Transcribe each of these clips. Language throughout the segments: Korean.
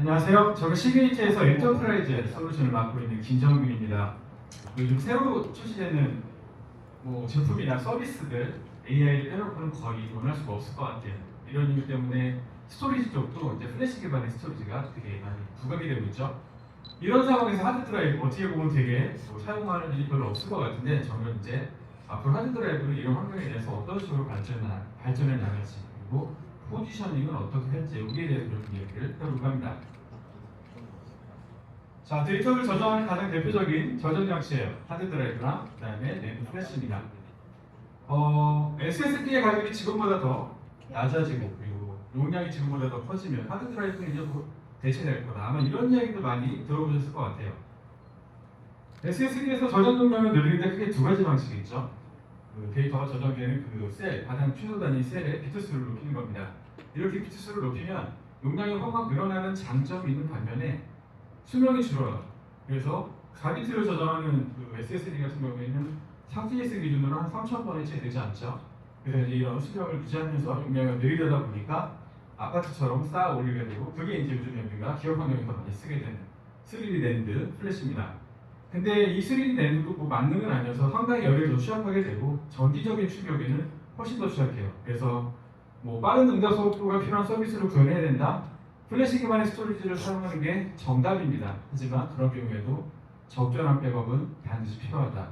안녕하세요. 저는 시그니처에서 엔터프라이즈 솔루션을 맡고 있는 김정균입니다. 요즘 새로 출시되는 제품이나 서비스들 AI를 빼놓고는 거의 원할 수가 없을 것 같아요. 이런 이유 때문에 스토리지 쪽도 이제 플래시 기반의 스토리지가 되게 많이 부각이 되고 있죠. 이런 상황에서 하드 드라이브 어떻게 보면 되게 사용하는 일이 별로 없을 것 같은데, 저는 이제 앞으로 하드 드라이브를 이런 환경에 대해서 어떤 식으로 발전해 나갈지, 그리고 포지셔닝은 어떻게 할지, 여기에 대해서 좀 얘기를 해볼까 합니다. 자, 데이터를 저장하는 가장 대표적인 저장 장치예요. 하드 드라이브랑 그다음에 내부 플래시입니다. SSD의 가격이 지금보다 더 낮아지고, 그리고 용량이 지금보다 더 커지면 하드 드라이브는 이제 대체될 거다. 아마 이런 이야기도 많이 들어보셨을 것 같아요. SSD에서 저장 용량을 늘리는데 크게 두 가지 방식이 있죠. 데이터가 저장되는 그 셀, 가장 최소 단위 셀의 비트수를 높이는 겁니다. 이렇게 비트수를 높이면 용량이 확 늘어나는 장점이 있는 반면에 수명이 줄어요. 그래서 4비트를 저장하는 그 SSD 같은 경우에는 3TS 기준으로 한 3000번에 채 되지 않죠. 그래서 이제 이런 수명을 유지하면서 용량을 늘리다 보니까 아파트처럼 쌓아 올리게 되고, 그게 이제 요즘 우리가 기업 환경에서 많이 쓰게 되는 3D 낸드 플래시입니다. 근데 이 3D 낸드도 만능은 아니어서 상당히 열에 더 취약하게 되고, 전기적인 충격에는 훨씬 더 취약해요. 그래서 빠른 응답 속도가 필요한 서비스를 구현해야 된다. 플래시 기반의 스토리지를 사용하는 게 정답입니다. 하지만 그런 경우에도 적절한 백업은 반드시 필요하다.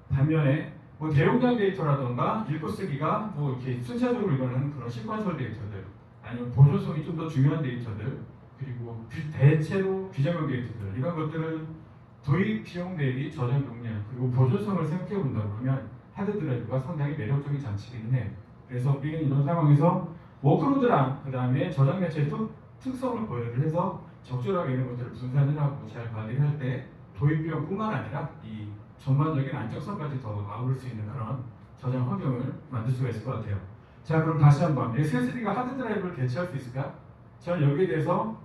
반면에 대용량 데이터라던가 읽고 쓰기가 이렇게 순차적으로 일어나는 그런 시퀀셜 데이터들, 아니면 보존성이 좀 더 중요한 데이터들, 그리고 대체로 비정형 데이터들, 이런 것들은 도입 비용 대비 저장 용량 그리고 보존성을 생각해 본다고 하면 하드 드라이브가 상당히 매력적인 장치이긴 해요. 그래서 우리는 이런 상황에서 워크로드랑 그 다음에 저장 매체의 특성을 고려를 해서 적절하게 이런 것들을 분산을 하고 잘 관리를 할 때 도입 비용뿐만 아니라 이 전반적인 안정성까지 더 아우를 수 있는 그런 저장 환경을 만들 수가 있을 것 같아요. 자, 그럼 다시 한번 SSD가 하드 드라이브를 대체할 수 있을까? 저는 여기에 대해서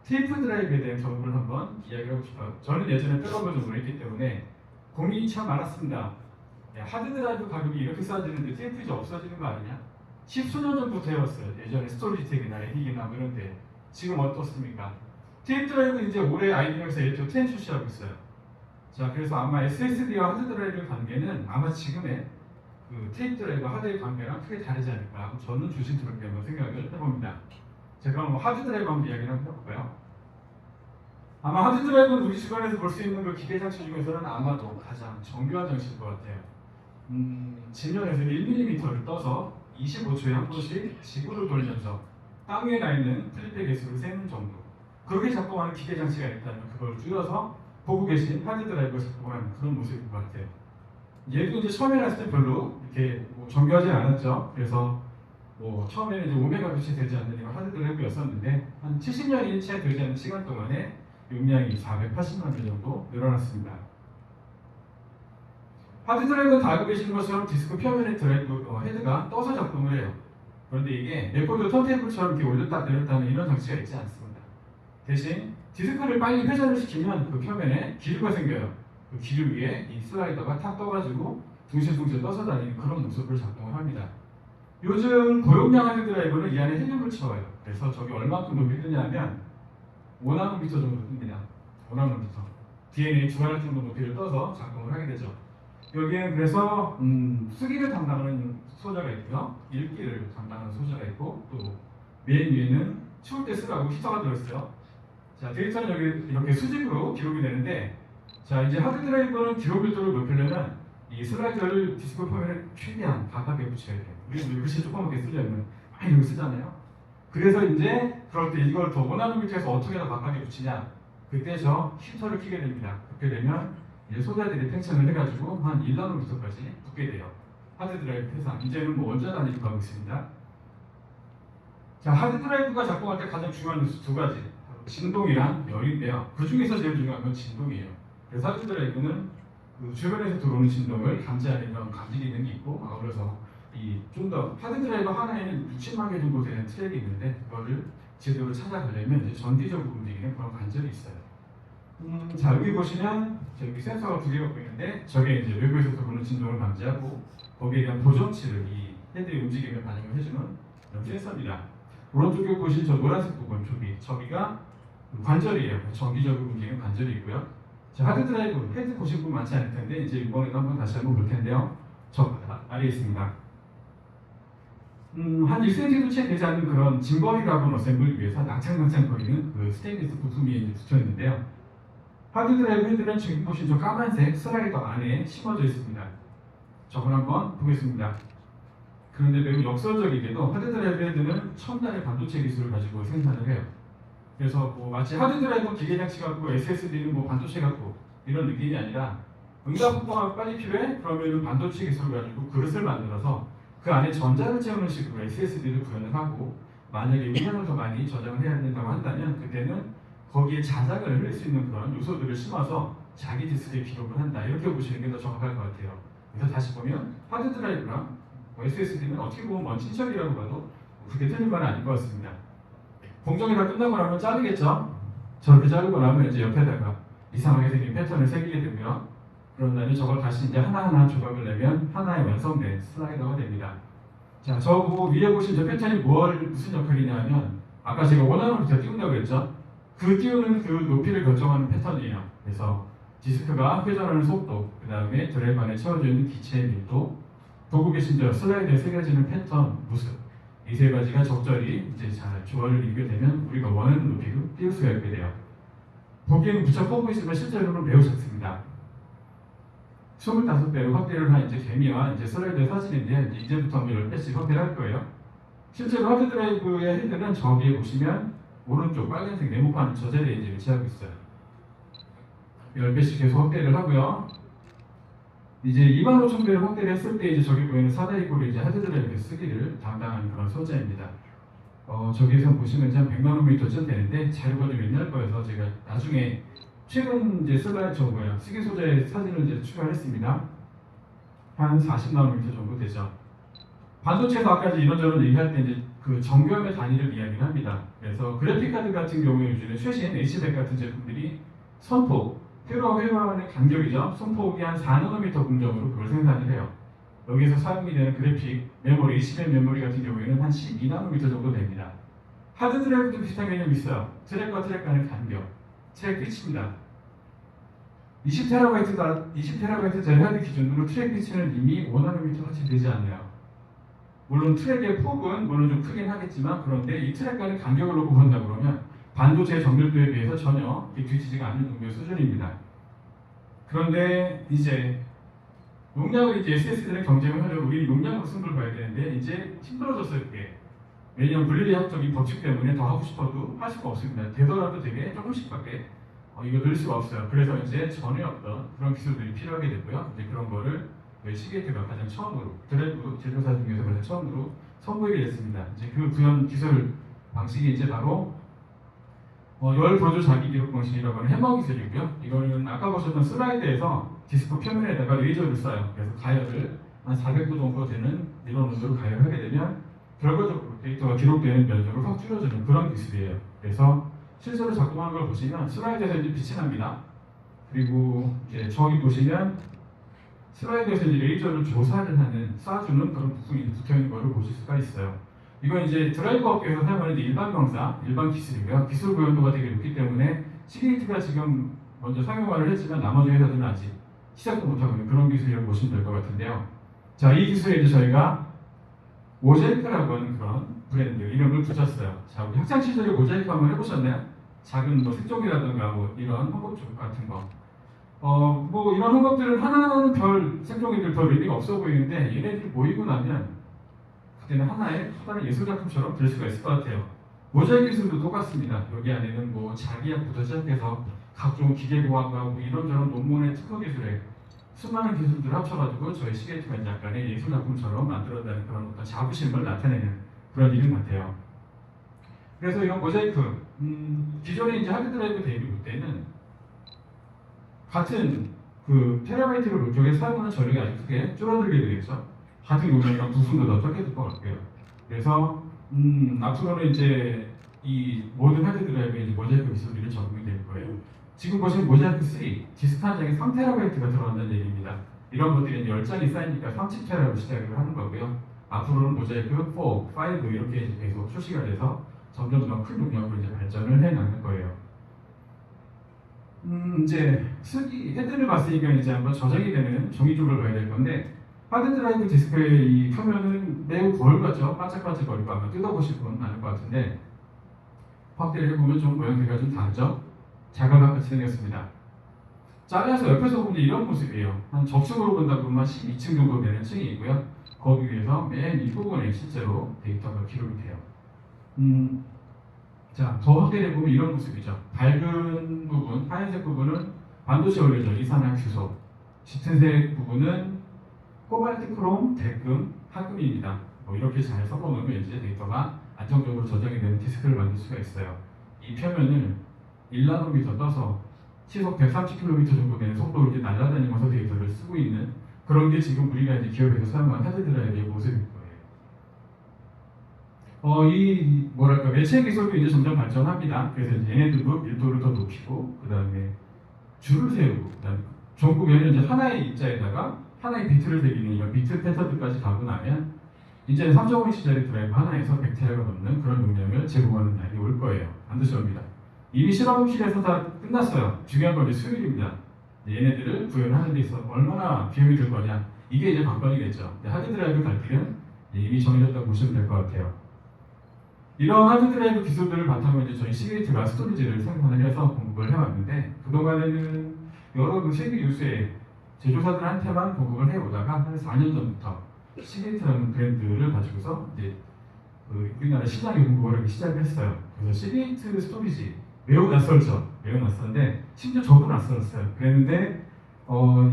테이프 드라이브에 대한 정보를 한번 이야기하고 싶어요. 저는 예전에 백업을 좀 했기 때문에 고민이 참 많았습니다. 하드 드라이브 가격이 이렇게 싸지는데 테이프 이제 없어지는 거 아니냐? 10수년 전부터 해왔어요. 예전에 스토리지텍이나 에릭이나 이런데. 지금 어떻습니까? 테이프 드라이브는 이제 올해 IBM에서 L2 10 출시하고 있어요. 자, 그래서 아마 SSD와 하드 드라이브의 관계는 아마 지금의 그 테이프 드라이브와 하드의 관계랑 크게 다르지 않을까. 저는 조심스럽게 한번 생각을 해봅니다. 자, 그럼 하드 드라이브 한번 이야기를 한번 해볼까요? 아마 하드 드라이브는 우리 주변에서 볼 수 있는 그 기계 장치 중에서는 아마도 가장 정교한 장치일 것 같아요. 지면에서 1mm를 떠서 25초에 한 번씩 지구를 돌면서 땅 위에 나 있는 플립의 개수를 세는 정도. 그렇게 작동하는 기계 장치가 있다면 그걸 줄여서 보고 계신 하드 드라이브가 작동하는 그런 모습일 것 같아요. 얘도 이제 처음에 났을 때 별로 이렇게 정교하지 않았죠. 그래서 처음에는 이제 5메가비트이 되지 않는 이런 하드 드라이브였었는데 한 70년이 채 되지 않는 시간 동안에 용량이 480만 개 정도 늘어났습니다. 하드 드라이브는 다 알고 계시는 것처럼 디스크 표면에 드라이브 헤드가 떠서 작동을 해요. 그런데 이게 레코드 턴테이블처럼 이렇게 올렸다 내렸다는 이런 장치가 있지 않습니다. 대신 디스크를 빨리 회전을 시키면 그 표면에 기류가 생겨요. 그 기류 위에 이 슬라이더가 탁 떠가지고 둥실둥실 떠서 다니는 그런 모습을 작동을 합니다. 요즘 고용량 하드 드라이브는 이 안에 헬륨을 채워요. 그래서 저기 얼마큼 높이 뜨냐면 5나노미터 정도 뜹니다. 5나노미터. DNA 2알 정도 높이를 떠서 작동을 하게 되죠. 여기에는 그래서 쓰기를 담당하는 소자가 있고요, 읽기를 담당하는 소자가 있고, 또 맨 위에는 추울 때 쓰라고 히터가 들어있어요. 자, 데이터는 여기 이렇게 수직으로 기록이 되는데, 자, 이제 하드 드라이브는 기록 밀도를 높이려면 이 슬라이드를 디스크 표면에 최대한 가깝게 붙여야 돼요. 우리는 글씨 조그맣게 쓰려면 많이 이렇게 쓰잖아요. 그래서 이제 그럴 때 이걸 더 원하는 밑에서 어떻게 더 가깝게 붙이냐, 그때 저 히터를 켜게 됩니다. 그렇게 되면 이제 소자들이 팽창을 해가지고 한 1나노미터까지 붙게 돼요. 하드 드라이브 회상. 이제는 원자 단위로 가고 있습니다. 자, 하드 드라이브가 작동할 때 가장 중요한 요소 두 가지. 진동이랑 열인데요. 그 중에서 제일 중요한 건 진동이에요. 그래서 하드 드라이브는 그 주변에서 들어오는 진동을 감지하는 이런 감지 기능이 있고, 아울러서 이 좀 더 하드 드라이브 하나에는 60만 개 정도 되는 트랙이 있는데, 그거를 제대로 찾아가려면 이제 전기적으로 움직이는 그런 관절이 있어요. 자, 여기 보시면 여기 센서가 두 개가 보이는데, 저게 이제 외부에서 들어오는 진동을 감지하고 거기에 대한 보정치를 이 헤드의 움직임에 반영을 해주는 이런 센서입니다. 오른쪽에 보신 저 노란색 부분, 저기가 관절이에요. 정기적으로 움직이는 관절이 있고요. 자, 하드 드라이브, 헤드 보신 분 많지 않을 텐데 이제 이번에도 한번 다시 한번 볼 텐데요. 저 아래에 있습니다. 한 1cm도 채 되지 않는 그런 짐벌이라고 어셈블을 위해서 낭창낭창거리는 그 스테인리스 부품이 붙여 있는데요. 하드 드라이브 헤드는 지금 보신 저 까만색 슬라이더 안에 심어져 있습니다. 저걸 한번 보겠습니다. 그런데 매우 역설적이게도 하드 드라이브 헤드는 첨단의 반도체 기술을 가지고 생산을 해요. 그래서 뭐 마치 하드 드라이브 기계 장치 같고 SSD는 뭐 반도체 같고 이런 느낌이 아니라 응답부가 빨리 필요해? 그러면 반도체 기술을 가지고 그릇을 만들어서 그 안에 전자를 채우는 식으로 SSD를 구현을 하고 만약에 용량을 더 많이 저장을 해야 된다고 한다면 그때는 거기에 자작을 흘릴 수 있는 그런 요소들을 심어서 자기 디스크에 기록을 한다. 이렇게 보시는 게 더 정확할 것 같아요. 그래서 다시 보면 하드 드라이브랑 SSD는 어떻게 보면 먼 친척이라고 봐도 그게 틀린 말은 아닌 것 같습니다. 공정이 다 끝나고 나면 자르겠죠? 저렇게 자르고 나면 이제 옆에다가 이상하게 생긴 패턴을 새기게 되고요. 그런 다음에 저걸 다시 이제 하나하나 조각을 내면 하나의 완성된 슬라이더가 됩니다. 자, 저 위에 보신 저 패턴이 무슨 역할이냐 하면 아까 제가 원하는 밑에 띄운다고 그랬죠? 그 띄우는 그 높이를 결정하는 패턴이에요. 그래서 디스크가 회전하는 속도, 그 다음에 드라이브 안에 채워져 있는 기체의 밀도, 보고 계신 저 슬라이드에 새겨지는 패턴, 모습, 이 세 가지가 적절히 이제 잘 조화를 이루게 되면 우리가 원하는 높이로 띄울 수가 있게 돼요. 보기에는 무척 커 보이지만 실제로는 매우 작습니다. 25배로 확대를 한 이제 개미와 이제 슬라이드 사진인데 이제부터 뭐 10배씩 확대를 할 거예요. 실제로 하드 드라이브의 헤드는 저기에 보시면 오른쪽 빨간색 네모판 저 자리에 이제 위치하고 있어요. 10배씩 계속 확대를 하고요. 이제 25,000배를 확대를 했을 때 이제 저기 보이는 4-2를 이제 하드 드라이브에 쓰기를 담당하는 그런 소재입니다. 저기에서 보시면 이제 한 100나노미터쯤 되는데 자료가 좀 옛날 거여서 제가 나중에 최근 이제 쓰기 소재 사진을 이제 추가했습니다. 한 40나노미터 정도 되죠. 반도체에서 아까 이런저런 얘기할 때 이제 그 정교함의 단위를 이야기를 합니다. 그래서 그래픽 카드 같은 경우에 요즘에 최신 H백 같은 제품들이 선폭, 회로와 회로와의 간격이죠. 선폭이 한 4나노미터 공정으로 그걸 생산을 해요. 여기서 사용이 되는 그래픽 메모리, HBM 메모리 같은 경우에는 한 12나노미터 정도 됩니다. 하드 드라이브도 비슷한 개념이 있어요. 트랙과 트랙 간의 간격, 트랙 피치입니다. 20TB짜리 하드 기준으로 트랙 피치는 이미 5나노미터까지 되지 않아요. 물론 트랙의 폭은 물론 좀 크긴 하겠지만 그런데 이 트랙 간의 간격을 놓고 본다 그러면 반도체의 정밀도에 비해서 전혀 뒤지지가 않는 정도의 수준입니다. 그런데 이제 용량을 이제 SSD랑 경쟁을 하려면 우리는 용량으로 승부를 봐야 되는데 이제 힘들어졌어요 그게. 왜냐하면 분리대학적인 법칙 때문에 더 하고 싶어도 할 수가 없습니다. 되더라도 되게 조금씩밖에 이거 넣을 수가 없어요. 그래서 이제 전에 없던 그런 기술들이 필요하게 되고요. 이제 그런 거를 시게이트가 가장 처음으로 드라이브 제조사 중에서 가장 처음으로 선보이게 됐습니다. 이제 그 구현 기술 방식이 이제 바로 열 보조 자기 기록 방식이라고 하는 해머 기술이고요. 이거는 아까 보셨던 슬라이드에서 디스크 표면에다가 레이저를 쏴요. 그래서 가열을 한 400도 정도 되는 이런 온도로 가열하게 되면 결과적으로 데이터가 기록되는 면적을 확 줄여주는 그런 기술이에요. 그래서 실제로 작동하는 걸 보시면 슬라이드에서 이제 빛이 납니다. 그리고 이제 저기 보시면 슬라이드에서 이제 레이저를 조사를 하는 쏴주는 그런 부품이 붙어있는 것을 보실 수가 있어요. 이건 이제 드라이브 업계에서 사용하는 일반 명사, 일반 기술이고요. 기술 고연도가 되게 높기 때문에 시게이트가 지금 먼저 상용화를 했지만 나머지 회사들은 아직 시작도 못하고 있는 그런 기술이라고 보시면 될 것 같은데요. 자, 이 기술에 이제 저희가 모자이크라고 하는 그런 브랜드 이름을 붙였어요. 자, 우리 학창 시절에 모자이크 한번 해보셨나요? 작은 뭐 색종이라든가 뭐 이런 헝겊 같은 거. 뭐 이런 헝겊들은 하나하나는 별 생종이들 별 의미가 없어 보이는데 얘네들이 모이고 나면 그때는 하나의 커다란 예술작품처럼 될 수가 있을 것 같아요. 모자이크 기술도 똑같습니다. 여기 안에는 뭐 자기약부터 시작해서 각종 기계공학과 뭐 이런저런 논문의 특허 기술에 수많은 기술들을 합쳐가지고 저희 시게이트가 약간의 예술작품처럼 만들어내는 그런 어떤 자부심을 나타내는 그런 이름 같아요. 그래서 이런 모자이크, 기존에 이제 하드 드라이브 데뷔 때는 같은 그 테라바이트를 쪽에 사용하는 전력이 아주 크게 줄어들게 되겠죠. 같은 용량이랑 부품도 더 적게 될 것 같고요. 그래서 앞으로는 이제 이 모든 하드 드라이브에 이제 모자이크 기술이 적용이 될 거예요. 지금 보시는 모자이크 3, 디스크 한 장에 3TB가 들어간다는 얘기입니다. 이런 것들이 10장이 쌓이니까 30TB로 시작을 하는 거고요. 앞으로는 모자이크 4, 5 이렇게 계속 출시가 돼서 점점 더 큰 용량으로 이제 발전을 해 나갈 거예요. 이제 쓰기 헤드를 봤으니까 이제 한번 저장이 되는 종이 쪽을 봐야 될 건데 하드드라이브 디스크의 이 표면은 매우 거울 같죠? 반짝반짝거리고 아마 뜯어보실 분 많을 것 같은데 확대를 해보면 좀 모양새가 좀 다르죠? 자갈과 같이 생겼습니다. 잘라서 옆에서 보면 이런 모습이에요. 한 적층으로 본다 보면 12층 정도 되는 층이 있고요. 거기 위에서 맨 윗부분에 실제로 데이터가 기록이 돼요. 자, 더 확대해 보면 이런 모습이죠. 밝은 부분, 하얀색 부분은 반도체 원료죠. 이산화규소. 짙은색 부분은 코발트, 크롬, 대금, 합금입니다. 뭐 이렇게 잘 섞어놓으면 이제 데이터가 안정적으로 저장이 되는 디스크를 만들 수가 있어요. 이 표면을 1나노미터 떠서 시속 130km 정도 되는 속도로 이렇게 날아다니면서 데이터를 쓰고 있는 그런 게 지금 우리가 이제 기업에서 사용하는 하드드라이브의 모습일 거예요. 이 뭐랄까 매체 기술도 이제 점점 발전합니다. 그래서 이제 얘네들도 밀도를 더 높이고 그 다음에 줄을 세우고 그다음에 전국에는 이제 하나의 입자에다가 하나의 비트를 새기는 이런 비트 패턴까지 가고 나면 이제 3.5인치짜리 드라이브 하나에서 100테라가 넘는 그런 용량을 제공하는 날이 올 거예요. 반드시 옵니다. 이미 실험실에서 다 끝났어요. 중요한 건 이제 수율입니다. 얘네들을 구현하는 데 있어서 얼마나 비용이 들 거냐 이게 이제 관건이겠죠. 하드드라이브 갈 길은 이미 정해졌다고 보시면 될 것 같아요. 이런 하드드라이브 기술들을 바탕으로 이제 저희 시게이트가 스토리지를 생산을 해서 공급을 해왔는데 그동안에는 여러 그 세계 유수의 제조사들한테만 공급을 해오다가 한 4년 전부터 시게이트라는 브랜드를 가지고서 이제 우리나라 시장에 공급을 하기 시작을 했어요. 그래서 시게이트 스토리지 매우 낯설죠. 매우 낯선데 심지어 저도 낯설었어요. 그랬는데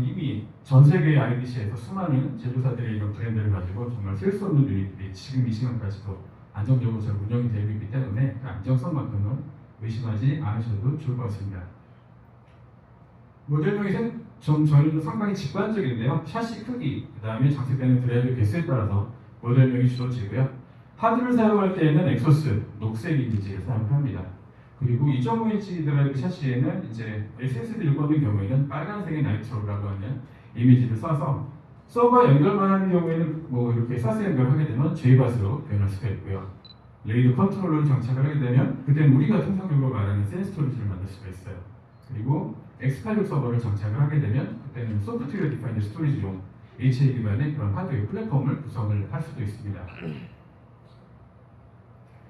이미 전 세계 IDC에서 수많은 제조사들의 이런 브랜드를 가지고 정말 셀 수 없는 유닛들이 지금 이 시간까지도 안정적으로 잘 운영이 되고 있기 때문에 그 안정성만큼은 의심하지 않으셔도 좋을 것 같습니다. 모델명이 저는 상당히 직관적인데요. 샤시 크기, 그 다음에 장착되는 드라이브 개수에 따라서 모델명이 주어지고요. 하드를 사용할 때에는 엑소스, 녹색 이미지를 사용합니다. 그리고 2.5인치 드라이브 샤시에는 이제 SSD를 꽂는 경우에는 빨간색의 나이트로라고 하는 이미지를 써서 서버 연결만 하는 경우에는 뭐 이렇게 사스 연결하게 되면 JBus로 변할 수가 있고요. 레이드 컨트롤러를 장착을 하게 되면 그때는 우리가 통상적으로 말하는 센 스토리지를 만들 수가 있어요. 그리고 X86 서버를 장착을 하게 되면 그때는 소프트웨어 디파인드 스토리지용 HA 기반의 그런 하드웨어 플랫폼을 구성을 할 수도 있습니다.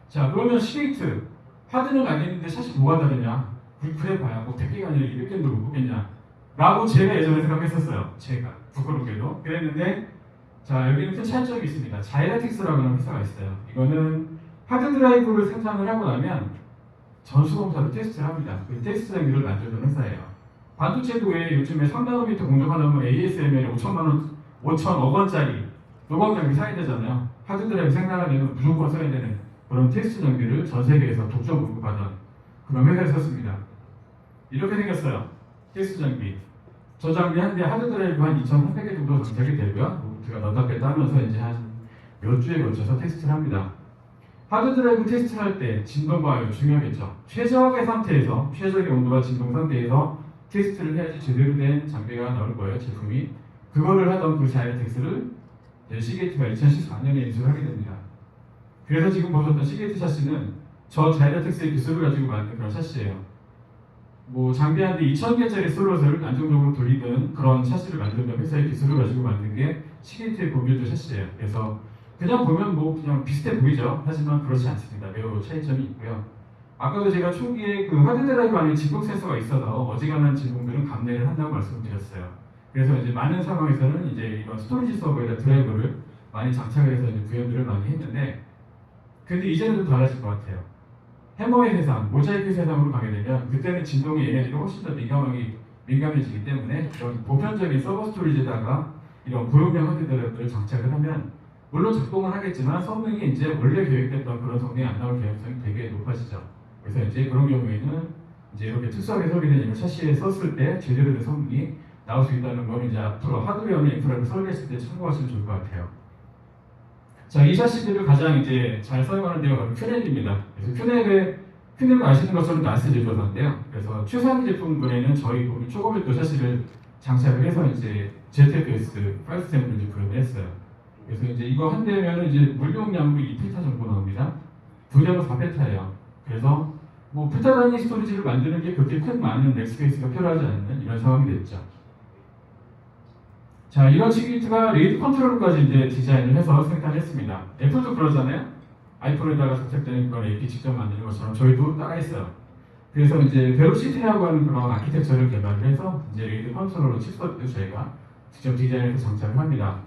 자, 그러면 시게이트 하드는 알겠는데 사실 뭐가 다르냐? 그래 봐야 뭐 100개가 아니라 200개도 못 보겠냐? 라고 제가 예전에 생각했었어요. 제가 부끄럽게도 그랬는데 자, 여기는 큰 차이점이 있습니다. 자이라틱스라고 하는 회사가 있어요. 이거는 하드드라이브를 생산을 하고 나면 전수검사로 테스트를 합니다. 그 테스트 장비를 만들던 회사예요. 반도체도 왜 요즘에 3나노미터 공정하려면 ASML에 5천억 원짜리 노광 장비 사야 되잖아요. 하드드라이브 생산하려면 무조건 써야 되는 그런 테스트 장비를 전 세계에서 독점 공급하던 그런 회사에 썼습니다. 이렇게 생겼어요. 테스트 장비. 저 장비 한 대 하드드라이브 한 2,300개 정도 장착이 되고요. 제가 넣다 뺐다 하면서 이제 한 몇 주에 걸쳐서 테스트를 합니다. 하드드라이브 테스트를 할 때 진동과 중요하겠죠. 최적의 상태에서, 최적의 온도와 진동 상태에서 테스트를 해야지 제대로 된 장비가 나올 거예요, 제품이. 그거를 하던 그 자이라텍스를 시게이트가 2014년에 인수를 하게 됩니다. 그래서 지금 보셨던 시게이트 샤시는 저 자이라텍스의 기술을 가지고 만든 그런 샤시예요. 뭐 장비 한 대 2,000개짜리 슬롯을 안정적으로 돌리는 그런 샤시를 만들던 회사의 기술을 가지고 만든 게 시게이트의 고빌드 샤시예요. 그래서 그냥 보면 뭐 그냥 비슷해 보이죠. 하지만 그렇지 않습니다. 매우 차이점이 있고요. 아까도 제가 초기에 그 하드드라이브 안에 진동 센서가 있어서 어지간한 진동들은 감내를 한다고 말씀드렸어요. 그래서 이제 많은 상황에서는 이제 이런 스토리지 서버에다 드라이버를 많이 장착을 해서 이제 구현들을 많이 했는데, 근데 이제는 좀 달라질 것 같아요. 해머의 세상, 모자이크 세상으로 가게 되면 그때는 진동이 얘네들이 훨씬 더 민감해지기 때문에 이런 보편적인 서버 스토리지에다가 이런 고용량 하드드라이브를 장착을 하면 물론 작동은 하겠지만 성능이 이제 원래 계획됐던 그런 성능이 안 나올 가능성이 되게 높아지죠. 그래서 이제 그런 경우에는 이제 이렇게 특수하게 설계된 이런 샤시에 썼을 때 제대로 된 성능이 나올 수 있다는 건 이제 앞으로 하드웨어나 인프라를 설계했을 때 참고하시면 좋을 것 같아요. 자, 이 샤시들을 가장 이제 잘 사용하는 데가 바로 큐넥입니다. 그래서 큐넥을 아시는 것처럼 나스 제조사인데요. 그래서 최상위 제품군에는 저희 초고밀도 샤시를 장착을 해서 이제 ZFS 5스템을 이제 구현을 했어요. 그래서 이제 이거 한 대면은 이제 물용량도 2페타 정도 나옵니다. 두 대면 4페타예요. 그래서 뭐 필터 다이닝 스토리지를 만드는 게 그렇게 큰 많은 렉스페이스가 필요하지 않는 이런 상황이 됐죠. 자, 이런 시기트가 레이드 컨트롤러까지 이제 디자인을 해서 생산했습니다. 애플도 그러잖아요. 아이폰에다가 장착되는 그런 AP 직접 만드는 것처럼 저희도 따라했어요. 그래서 이제 벨로시티라고 하는 그런 아키텍처를 개발을 해서 이제 레이드 컨트롤러 칩셋도 저희가 직접 디자인해서 장착을 합니다.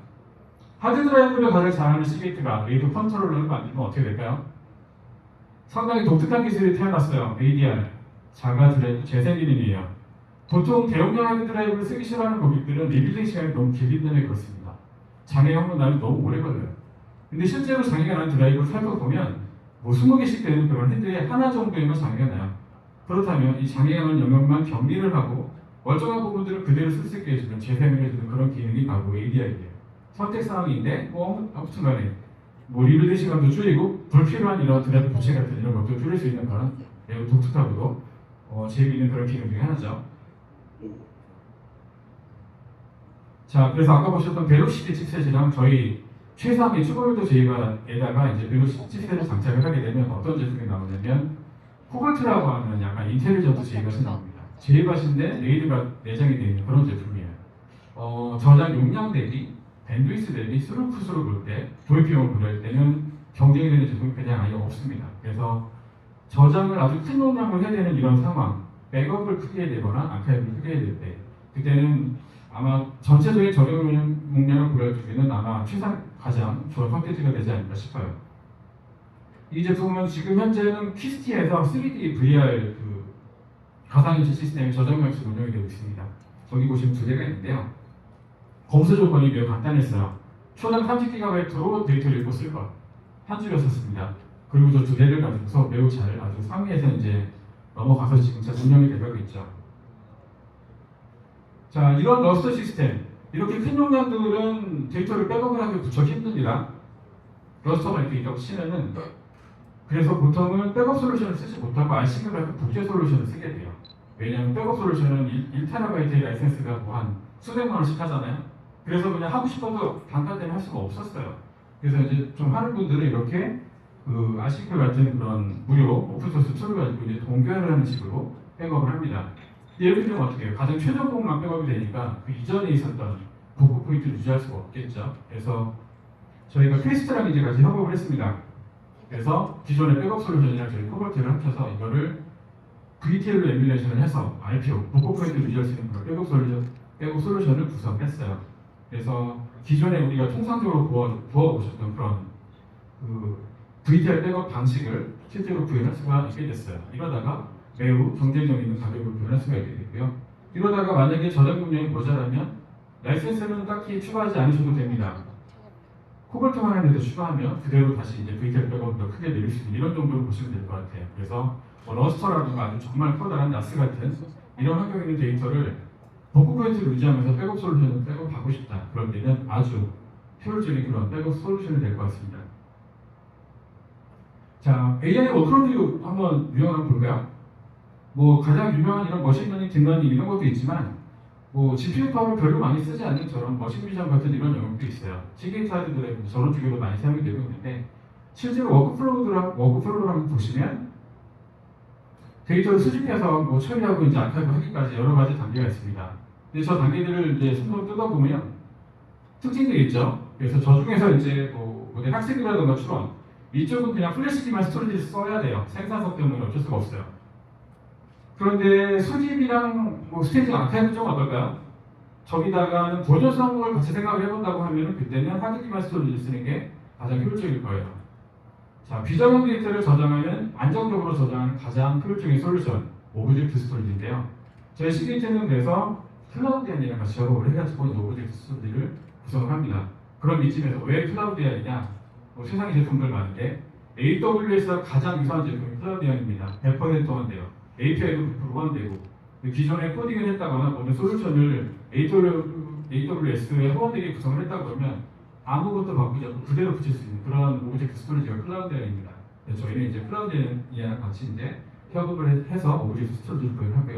하드 드라이브를 가장 잘하는 시기트가 레이드 컨트롤러를 만들면 어떻게 될까요? 상당히 독특한 기술이 태어났어요. ADR, 자가 드라이브 재생 기능이에요. 보통 대용량 하드 드라이브를 쓰기 싫어하는 고객들은 리빌딩 시간이 너무 길기 때문에 그렇습니다. 장애가 한번 나면 너무 오래 걸려요. 근데 실제로 장애가 난 드라이브를 살펴보면 뭐 20개씩 되는 그런 헤드에 하나 정도에만 장애가 나요. 그렇다면 이 장애가 난 영역만 정리를 하고 멀쩡한 부분들을 그대로 쓸 수 있게 해주는 재생을 해주는 그런 기능이 바로 ADR이에요. 선택 사항인데 뭐 아무튼 간에 뭐 리빌딩 시간도 줄이고 불필요한 이런 드라이브 부채 같은 이런 것도 줄일 수 있는 그런 매우 독특하고도 재미있는 그런 기능 중에 하나죠. 자, 그래서 아까 보셨던 벨로시티 칩셋이랑 저희 최상의 추가율도 저희가에다가 이제 벨로시티 칩셋을 장착을 하게 되면 어떤 제품이 나오냐면 코볼트라고 하는 약간 인텔리전트 제이갓이 나옵니다. 제이갓인데 레이드가 내장이 되어 있는 그런 제품이에요. 저장 용량 대비 밴드위스 대비 스루풋으로 볼 때 도입비용을 고려할 때는 경쟁이 되는 제품이 그냥 아예 없습니다. 그래서 저장을 아주 큰 용량을 해야 되는 이런 상황, 백업을 크게 해야 되거나 아카이브를 크게 해야 될 때 그때는 아마 전체적인 저장 용량을 고려할 적에는 아마 가장 좋은 선택지가 되지 않을까 싶어요. 이 제품은 지금 현재는 키스티에서 3D VR 가상현실 시스템의 저장장치로 운영이 되고 있습니다. 저기 보시면 두 대가 있는데요. 검수 조건이 매우 간단했어요. 초당 30GB로 데이터를 읽고 쓸 것. 한 줄이었습니다. 그리고 저 두 대를 가지고서 매우 잘 아주 상위에서 이제 넘어가서 지금 잘 운영이 되고 있죠. 자, 이런 러스터 시스템, 이렇게 큰 용량들은 데이터를 백업을 하기 무척 힘듭니다. 러스터가 이렇게 있다고 치면은 그래서 보통은 백업 솔루션을 쓰지 못하고 RC가 같은 복제 솔루션을 쓰게 돼요. 왜냐하면 백업 솔루션은 1TB의 라이센스가 뭐 한 수백만 원씩 하잖아요. 그래서 그냥 하고 싶어도 단가 때문에 할 수가 없었어요. 그래서 이제 좀 하는 분들은 이렇게 RCK 같은 그런 무료 오픈소스 툴을 가지고 이제 동결을 하는 식으로 백업을 합니다. 예를 들면 어떻게 해요? 가장 최저봉만 백업이 되니까 그 이전에 있었던 복구 포인트를 유지할 수가 없겠죠. 그래서 저희가 퀘스트랑 이제 같이 협업을 했습니다. 그래서 기존의 백업 솔루션이랑 저희 코볼트를 합쳐서 이거를 VTL로 에뮬레이션을 해서 RPO, 복구 포인트를 유지할 수 있는 그런 백업 솔루션을 구성했어요. 그래서 기존에 우리가 통상적으로 구워보셨던 그런 VTL 백업 방식을 실제로 구현할 수가 있게 됐어요. 이러다가 매우 경쟁력 있는 가격으로 구현할 수가 있게 됐고요. 이러다가 만약에 저장 용량이 모자라면 라이센스는 딱히 추가하지 않으셔도 됩니다. 코볼트 하나에도 추가하면 그대로 다시 이제 VTL 백업을 더 크게 내릴 수 있는 이런 정도로 보시면 될 것 같아요. 그래서 러스터라든가 아주 정말 커다란 나스 같은 이런 환경에 있는 데이터를 복구 포인트를 유지하면서 백업 솔루션을 백업하고 싶다. 그럴 때는 아주 효율적인 그런 백업 솔루션이 될 것 같습니다. 자, AI 워크로드 한번 유형을 볼까요? 뭐 가장 유명한 이런 머신러닝, 딥러닝 이런 것도 있지만 뭐 GPU 파워를 별로 많이 쓰지 않는 저런 머신비전 같은 이런 영역도 있어요. 시게이트 하드들의 저런 쪽에도 많이 사용이 되고 있는데 실제로 워크플로우를 한번 보시면 데이터를 수집해서 뭐 처리하고 이제 아카이브 하기까지 여러 가지 단계가 있습니다. 근데 저 단계들을 이제 손으로 뜯어보면 특징들이 있죠. 그래서 저 중에서 이제 뭐 학생이라든가 추론 이쪽은 그냥 플래시기만 스토리지를 써야 돼요. 생산성 때문에 어쩔 수가 없어요. 그런데 수집이랑 뭐 스테이지 아카이브 좀 어떨까요? 저기다가는 버전성을 같이 생각을 해본다고 하면 그때는 하드기만 스토리지를 쓰는 게 가장 효율적일 거예요. 자, 비정형 데이터를 저장하면 안정적으로 저장하는 가장 효율적인 솔루션 오브젝트 스토리지인데요. 저희 시게이트는 그래서 클라우드 AI랑 같이 협업을 해가지고 오브젝트 스토리지를 구성을 합니다. 그런 이쯤에서 왜 클라우드 AI냐? 뭐 세상에 제품들 많은데 AWS가 가장 유사한 제품이 클라우드 AI입니다. 100% 호환돼요. API도 100% 호환되고 기존에 코딩을 했다거나 모든 솔루션을 AWS에 호환되게 구성을 했다 그러면 아무것도 바꾸지 않고 그대로 붙일 수 있는 그런 오브젝트 스토리지가 클라우드 AI입니다. 저희는 이제 클라우드 AI랑 같이 이제 협업을 해서 오브젝트 스토리지를 구현하고요.